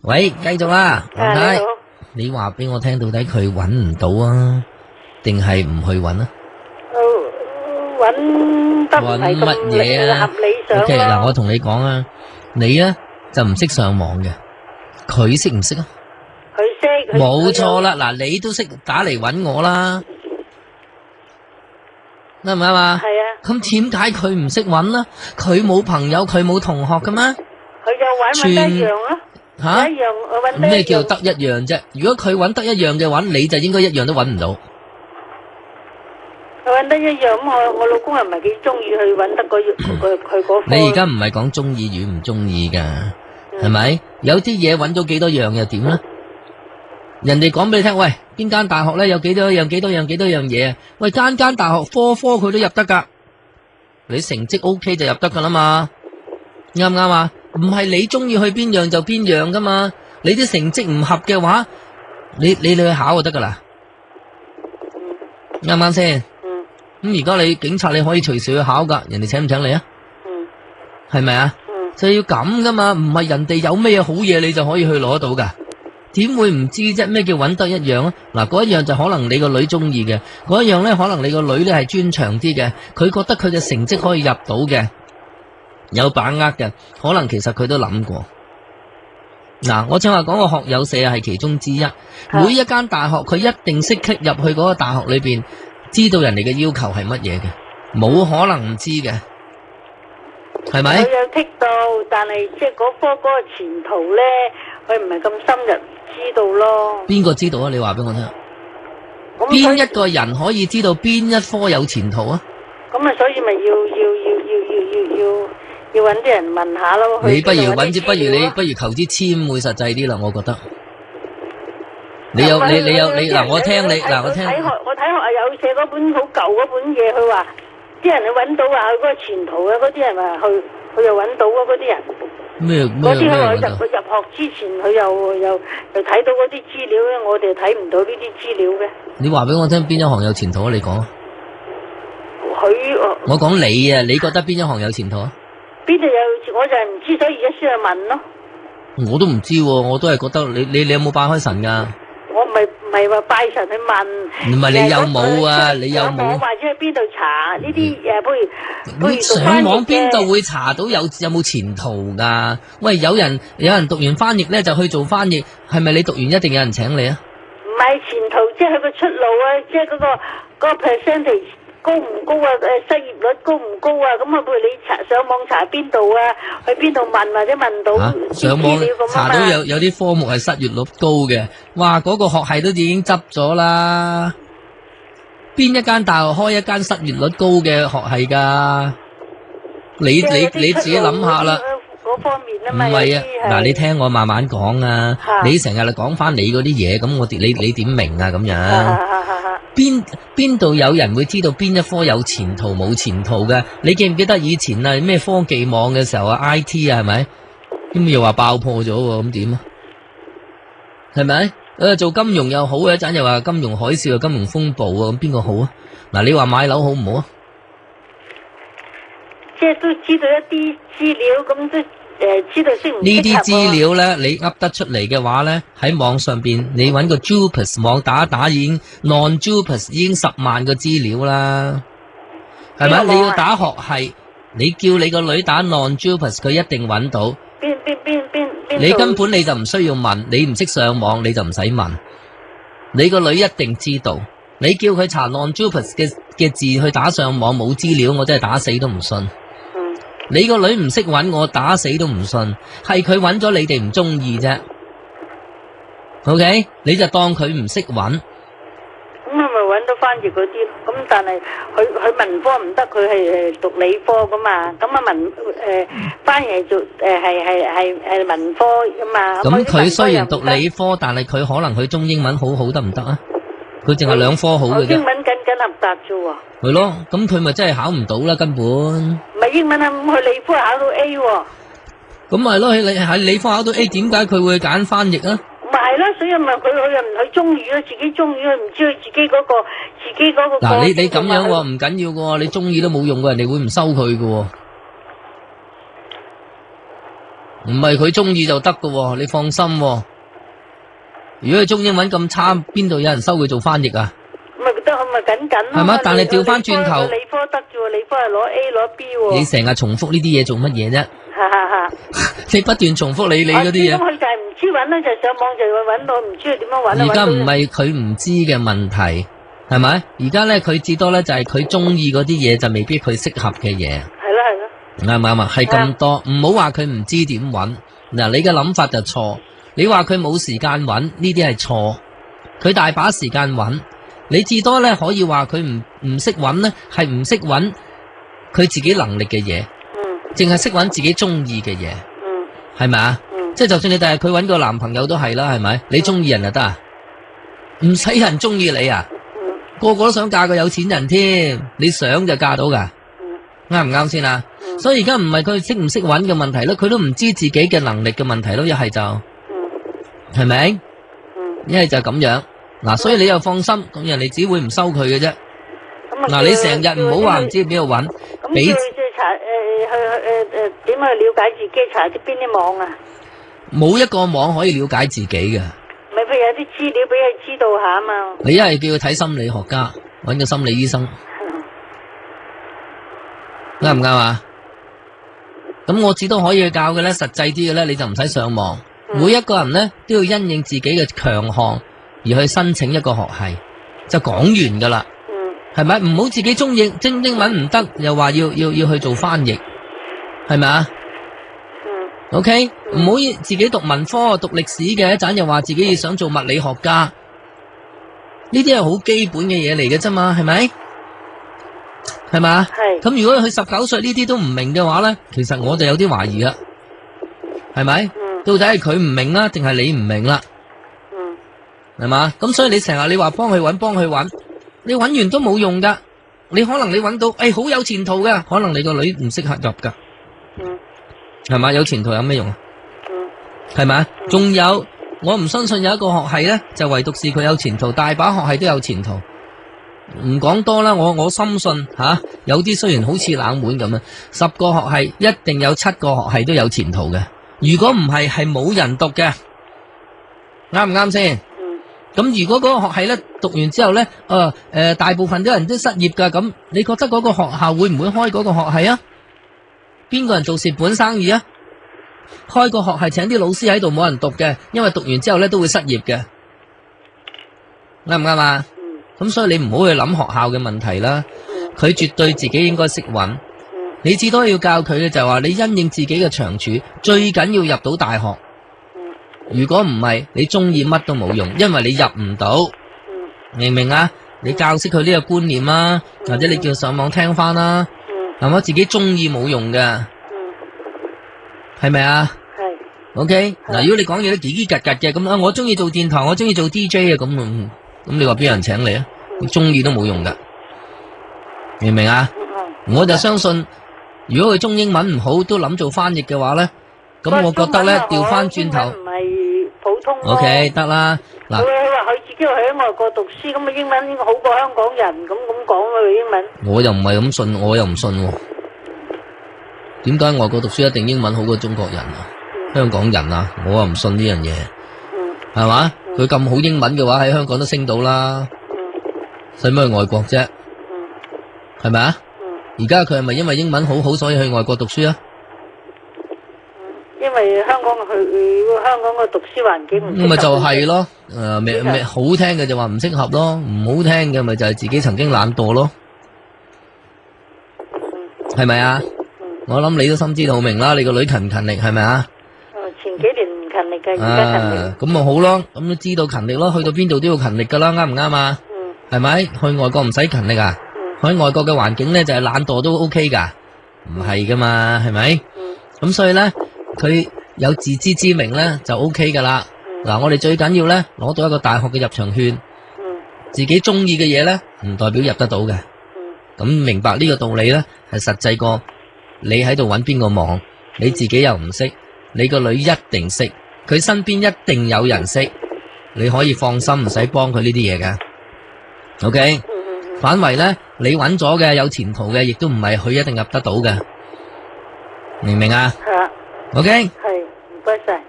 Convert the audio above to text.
喂，繼續啦，黃太，你好。你話俾我聽，到底佢揾唔到啊，定係唔去揾啊？揾得唔係咁揾乜嘢啊合理想咯。 ？OK，嗱，我同你講啊，你啊就唔識上網嘅，佢識唔識啊？佢識。冇錯啦，嗱，你都識打嚟揾我啦，啱唔啱啊？係啊。咁點解佢唔識揾呢？佢冇朋友，佢冇同學噶咩？佢就揾得一樣咯。吓？一樣，我揾得一樣。咩叫得一樣啫？如果佢揾得一樣嘅話，你就應該一樣都揾唔到。佢揾得一樣，咁我老公又唔係幾中意去揾得佢嗰科。你而家唔係講中意與唔中意噶，係咪？有啲嘢揾到幾多樣又點呢？人哋講俾你聽，喂，邊間大學咧有幾多樣嘢啊？喂，間大學科佢都入得噶，你成績 OK 就入得噶啦嘛，啱唔啱啊？唔係你中意去邊樣就邊樣噶嘛，你啲成績唔合嘅話，你去考就得噶啦，啱唔啱先？咁而家你警察你可以隨時去考噶，人哋請唔請你啊？係咪啊？就要咁噶嘛，唔係人哋有咩好嘢你就可以去攞到噶。點會唔知啫？咩叫揾得一樣啊？嗱，嗰一樣就可能你個女中意嘅，嗰一樣咧可能你個女咧係專長啲嘅，佢覺得佢嘅成績可以入到嘅，有把握嘅，可能其實佢都諗過。嗱，我正話講個學友社係其中之一，每一間大學佢一定識入去嗰個大學裏邊，知道人哋嘅要求係乜嘢嘅，冇可能唔知嘅，係咪？佢有剔到，但係即係嗰科嗰個前途咧，佢唔係咁深入知道咯。邊個知道啊？你話俾我聽。咁邊一個人可以知道邊一科有前途啊？咁啊，所以咪要揾啲人問下咯。你不如揾啲，啲不如求支簽會實際啲啦，我覺得。你嗱，我聽你嗱，我聽。我睇學友社嗰本好舊嗰本嘢，佢話啲人去揾到話佢嗰個前途啊，嗰啲人話佢又揾到啊，嗰啲人。咩嗰啲佢入學之前，佢又睇到嗰啲資料咧，我哋睇唔到呢啲資料嘅。你話俾我聽邊一行有前途啊？你講。我講你啊，你覺得邊一行有前途啊？邊度有？我就係唔知，所以而家先去問咯。我都唔知喎，我都係覺得你有冇拜開神噶？我唔係話拜神去問。唔係你有冇啊？你有冇？或者喺邊度查呢啲不如上網邊度會查到有冇前途噶？喂，有人讀完翻譯咧就去做翻譯，係咪你讀完一定有人請你啊？唔係前途，即係佢個出路啊！即係嗰個 percentage 高唔高啊？失業率高唔高啊？咁啊，譬如你上網查邊度啊？去邊度問或者問到上網查到有啲科目係失業率高嘅，哇！嗰個學系都已經執咗啦。邊一間大學開一間失業率高嘅學系噶？你自己諗下啦。嗰方面啊嘛。唔係啊，嗱，你聽我慢慢講啊。你成日嚟講翻你嗰啲嘢，咁你點明啊？咁樣邊度有人會知道邊一科有前途冇前途嘅？你記唔記得以前啊咩科技網嘅時候啊 IT 啊係咪？咁又話爆破咗喎，咁點啊？係咪？做金融又好，一陣又話金融海嘯、金融風暴啊，咁邊個好啊？嗱，你話買樓好唔好啊？即係都知道一啲資料，咁都知道適唔適合呢啲資料咧，你噏得出嚟嘅話咧，喺網上邊你揾個 JUPAS 網打已經 non-JUPAS 已經10萬個資料啦，係咪？你要打學系，你叫你個女打 non-JUPAS，佢一定揾到。邊你根本你就唔需要問，你唔識上網你就唔使問，你個女一定知道。你叫佢查 non-JUPAS 嘅字去打上網冇資料，我真係打死都唔信。你個女唔識揾我，打死都唔信，係佢揾咗你哋唔中意啫。OK， 你就當佢唔識揾。咁係咪揾到翻譯嗰啲？咁但係佢文科唔得，佢係讀理科噶嘛？咁啊翻譯做係文科噶嘛？咁佢雖然讀理科，但係佢可能佢中英文好好得唔得啊？佢淨係2科好嘅啫。英文僅合格啫喎。係咯，咁佢咪真係考唔到啦，根本。唔係英文啊，咁佢理科考到 A 喎。咁咪咯，喺理科考到 A， 點解佢會揀翻譯啊？咪係咯，所以咪佢又唔去中意咯，自己中意佢唔知佢自己嗰個。嗱，你咁樣喎，唔緊要嘅喎，你中意都冇用嘅，人哋會唔收佢嘅喎。唔係佢中意就得噶喎，你放心喎。如果佢中英文咁差，邊度有人收佢做翻譯啊？咪得咪緊緊咯。係嘛？但係調翻轉頭，理科得啫喎，理科係攞 A 攞 B 喎。你成日重複呢啲嘢做乜嘢啫？哈哈哈！你不斷重複你嗰啲嘢。咁佢就係唔知揾啦，就上網就會揾到，唔知佢點樣揾。而家唔係佢唔知嘅問題，係咪？而家咧佢至多咧就係佢中意嗰啲嘢，就未必佢適合嘅嘢。係咯係咯。啱唔啱啊？係咁多，唔好話佢唔知點揾。嗱，你嘅諗法就錯。你話佢冇時間揾，呢啲係錯。佢大把時間揾。你至多咧可以話佢唔識揾咧，係唔識揾佢自己能力嘅嘢。淨係識揾自己中意嘅嘢。係咪啊？即係就算你第日佢揾個男朋友都係啦，係咪？你中意人就得啊？唔使人中意你啊？個個都想嫁個有錢人添，你想就嫁到噶？啱唔啱先啊？所以而家唔係佢識唔識揾嘅問題咯，佢都唔知自己嘅能力嘅問題咯，一係就係咪？一係就咁樣嗱，所以你又放心，咁人哋只會唔收佢嘅啫。嗱，你成日唔好話唔知邊度揾，俾查點去了解自己，查啲邊啲網啊？冇一個網可以了解自己嘅。咪佢有啲資料俾佢知道下啊嘛。你一係叫佢睇心理學家，揾個心理醫生，啱唔啱啊？咁我只都可以去教嘅咧，實際啲嘅咧，你就唔使上網。每一個人咧都要因應自己嘅強項而去申請一個學系，就講完噶啦。係咪？唔好自己中英文唔得，又話要去做翻譯，係咪啊？OK，唔好自己讀文科、讀歷史嘅一陣，又話自己想做物理學家，呢啲係好基本嘅嘢嚟嘅啫嘛，係咪？係咪？係。咁如果佢19歲呢啲都唔明嘅話咧，其實我就有啲懷疑啦，係咪？到底係佢唔明啦，定係你唔明啦？係嘛？咁所以你成日你話幫佢揾，你揾完都冇用噶。你可能你揾到，好有前途噶，可能你個女唔適合入噶。係嘛？有前途有咩用啊？係咪？仲有，我唔相信有一個學系咧，就唯獨是佢有前途，大把學系都有前途。唔講多啦，我深信有啲雖然好似冷門咁樣，10個學系一定有7個學系都有前途嘅。如果唔係，係冇人讀嘅，啱唔啱先？咁如果嗰個學系咧讀完之後咧，大部分啲人都失業噶，咁你覺得嗰個學校會唔會開嗰個學系啊？邊個人做蝕本生意啊？開個學系請啲老師喺度冇人讀嘅，因為讀完之後咧都會失業嘅，啱唔啱啊？咁所以你唔好去諗學校嘅問題啦，佢絕對自己應該識揾。你至多要教佢嘅就係話，你因應自己嘅長處，最緊要入到大學。如果唔係，你中意乜都冇用，因為你入唔到。明唔明啊？你教識佢呢個觀念啊，或者你叫上網聽翻啦。係嘛？自己中意冇用嘅，係咪啊？係。OK，嗱，如果你講嘢都嘰嘰格格嘅，咁啊，我中意做電台，我中意做 DJ 啊，咁你話邊有人請你啊？你中意都冇用噶，明唔明啊？我就相信。如果佢中英文唔好，都諗做翻譯嘅話咧，咁我覺得咧調翻轉頭，唔係普通。OK，得啦。嗱，佢話佢自己喺外國讀書，咁啊英文應該好過香港人，咁講佢英文。我又唔係咁信，我又唔信喎。點解外國讀書一定英文好過中國人啊？香港人啊，我又唔信呢樣嘢。係嘛？佢咁好英文嘅話，喺香港都升到啦。使乜去外國啫？係咪啊？而家佢係咪因為英文好好，所以去外國讀書啊？因為香港個讀書環境唔適合。咁咪就係咯，好聽嘅就話唔適合咯，唔好聽嘅咪就係自己曾經懶惰咯，係咪啊？我諗你都心知肚明啦，你個女勤唔勤力係咪啊？前幾年唔勤力嘅，而家勤力。咁咪好咯，咁都知道勤力咯，去到邊度都要勤力噶啦，啱唔啱啊？係咪？去外國唔使勤力啊？喺外國嘅環境咧就係懶惰都 OK 噶，唔係噶嘛，係咪？咁所以咧，佢有自知之明咧就 OK 噶啦。嗱，我哋最緊要咧攞到一個大學嘅入場券，自己中意嘅嘢咧唔代表入得到嘅。咁明白呢個道理咧係實際過你喺度揾邊個網，你自己又唔識，你個女一定識，佢身邊一定有人識，你可以放心唔使幫佢呢啲嘢嘅。OK。反為咧，你揾咗嘅有前途嘅，亦都唔係佢一定入得到嘅，明唔明啊？係啊。OK。係。該晒。